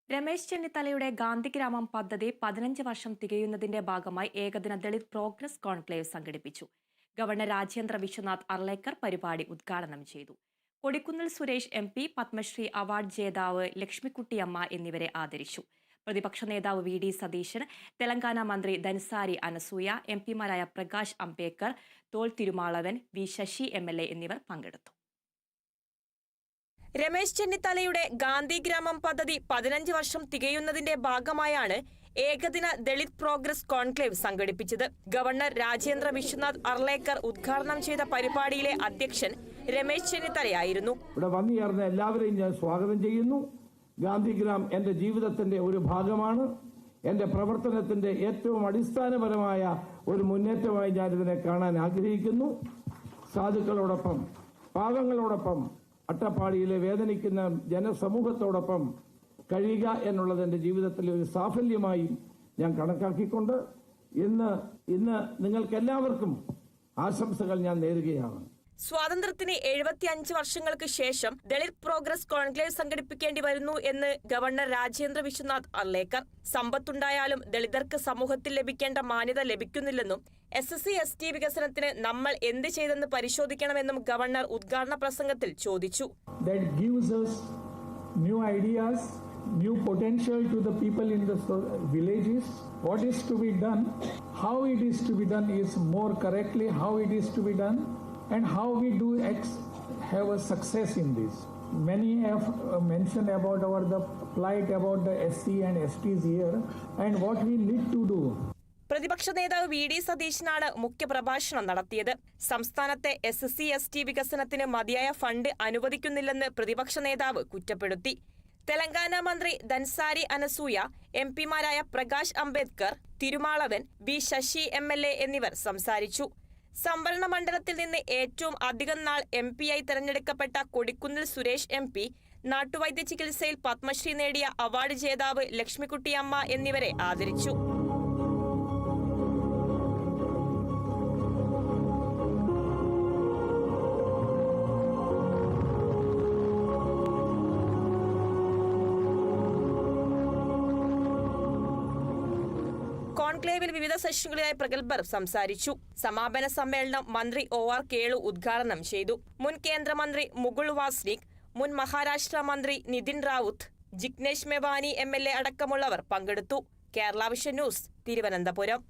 രമേശ് ചെന്നിത്തലയുടെ ഗാന്ധിഗ്രാമം പദ്ധതി 15 വർഷം തികയുന്നതിന്റെ ഭാഗമായി ഏകദിന ദളിത് പ്രോഗ്രസ് കോൺക്ലേവ് സംഘടിപ്പിച്ചു. ഗവർണർ രാജേന്ദ്ര വിശ്വനാഥ് അർലേക്കർ പരിപാടി ഉദ്ഘാടനം ചെയ്തു. കൊടിക്കുന്നിൽ സുരേഷ് MP, പത്മശ്രീ അവാർഡ് ജേതാവ് ലക്ഷ്മിക്കുട്ടിയമ്മ എന്നിവരെ ആദരിച്ചു. പ്രതിപക്ഷ നേതാവ് VD സതീശൻ, തെലങ്കാന മന്ത്രി ധൻസാരി അനസൂയ, MPമാരായ പ്രകാശ് അംബേദ്കർ, തോൾ തിരുമാളവൻ, V ശശി MLA എന്നിവർ പങ്കെടുത്തു. രമേശ് ചെന്നിത്തലയുടെ ഗാന്ധിഗ്രാമം പദ്ധതി 15 വർഷം തികയുന്നതിന്റെ ഭാഗമായാണ് ഏകദിന ദളിത് പ്രോഗ്രസ് കോൺക്ലേവ് സംഘടിപ്പിച്ചത്. ഗവർണർ രാജേന്ദ്ര വിശ്വനാഥ് അർലേക്കർ ഉദ്ഘാടനം ചെയ്ത പരിപാടിയിലെ അധ്യക്ഷൻ രമേശ് ചെന്നിത്തലയായിരുന്നു. ഇവിടെ വന്നുചേർന്ന എല്ലാവരെയും ഞാൻ സ്വാഗതം ചെയ്യുന്നു. ഗാന്ധിഗ്രാം എന്റെ ജീവിതത്തിന്റെ ഒരു ഭാഗമാണ്. എന്റെ പ്രവർത്തനത്തിന്റെ ഏറ്റവും അടിസ്ഥാനപരമായ ഒരു മുന്നേറ്റമായി ഞാൻ ഇതിനെ കാണാൻ ആഗ്രഹിക്കുന്നു. സാധുക്കളോടൊപ്പം, പാവങ്ങളോടൊപ്പം, അട്ടപ്പാടിയിലെ വേദനിക്കുന്ന ജനസമൂഹത്തോടൊപ്പം കഴിയുക എന്നുള്ളത് എൻ്റെ ജീവിതത്തിലെ ഒരു സാഫല്യമായി ഞാൻ കണക്കാക്കിക്കൊണ്ട് ഇന്ന് നിങ്ങൾക്കെല്ലാവർക്കും ആശംസകൾ ഞാൻ നേരുകയാണ്. സ്വാതന്ത്ര്യത്തിന് 75 വർഷങ്ങൾക്ക് ശേഷം ദളിത് പ്രോഗ്രസ് കോൺക്ലേവ് സംഘടിപ്പിക്കേണ്ടി വരുന്നു എന്ന് ഗവർണർ രാജേന്ദ്ര വിശ്വനാഥ് അർലേക്കർ. സമ്പത്തുണ്ടായാലും ദളിതർക്ക് സമൂഹത്തിൽ ലഭിക്കേണ്ട മാന്യത ലഭിക്കുന്നില്ലെന്നും SC/ST വികസനത്തിന് നമ്മൾ എന്ത് ചെയ്തെന്ന് പരിശോധിക്കണമെന്നും ഗവർണർ ഉദ്ഘാടന പ്രസംഗത്തിൽ ചോദിച്ചു. New potential to the people in the villages. What is to be done, how it is to be done is more correctly how it is to be done, and how we do have a success in this. Many have mentioned about the plight about the SC and STs here and what we need to do. പ്രതിപക്ഷ നേതാവ് VD സതീശനാണ് മുഖ്യപ്രഭാഷണം നടത്തിയത്. സംസ്ഥാനത്തെ SC/ST വികസനത്തിന് മതിയായ fund അനുവദിക്കുന്നില്ലെന്ന് പ്രതിപക്ഷ നേതാവ് കുറ്റപ്പെടുത്തി. തെലങ്കാന മന്ത്രി ധൻസാരി അനസൂയ, MPമാരായ പ്രകാശ് അംബേദ്കർ, തിരുമാളവൻ, V ശശി MLA എന്നിവർ സംസാരിച്ചു. സംവരണ മണ്ഡലത്തിൽ നിന്ന് ഏറ്റവും അധികം നാൾ MP-യായി തെരഞ്ഞെടുക്കപ്പെട്ട കൊടിക്കുന്നിൽ സുരേഷ് MP, നാട്ടുവൈദ്യ ചികിത്സയിൽ പത്മശ്രീ നേടിയ അവാർഡ് ജേതാവ് ലക്ഷ്മിക്കുട്ടിയമ്മ എന്നിവരെ ആദരിച്ചു. കോൺക്ലേവിൽ വിവിധ സെഷനുകളിലായി പ്രഗത്ഭർ സംസാരിച്ചു. സമാപന സമ്മേളനം മന്ത്രി OR കേളു ഉദ്ഘാടനം ചെയ്തു. മുൻ കേന്ദ്രമന്ത്രി മുകുൾ വാസ്നിക്, മുൻ മഹാരാഷ്ട്ര മന്ത്രി നിതിൻ റാവുത്ത്, ജിഗ്നേഷ് മെവാനി MLA അടക്കമുള്ളവർ പങ്കെടുത്തു. Kerala vision news, Thiruvananthapuram.